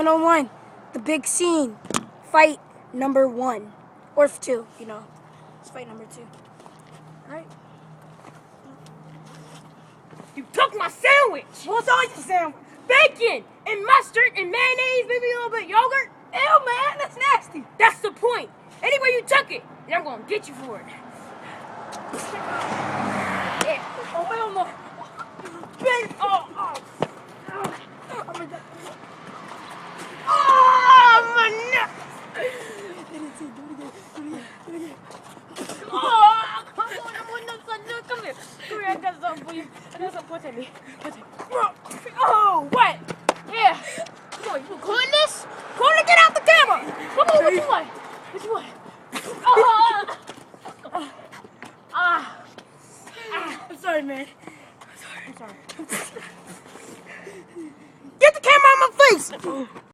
101, the big scene, fight number 1, or 2, you know, it's fight number 2. Alright. You took my sandwich! What's on your sandwich? Bacon and mustard and mayonnaise, maybe a little bit yogurt. Ew, man, that's nasty. That's the point. Anyway, you took it, and I'm gonna get you for it. Yeah. Oh, hell no. Ben, oh. Oh, my God. Oh, my neck! Do it again. Oh, come on, come here. Come here, I got something for you. I got something for you. Oh, what? Yeah. Come on, you recording this? Come on, get out the camera. Come on, what you want? What you want? I'm sorry, man. I'm sorry. Get the camera out of my face!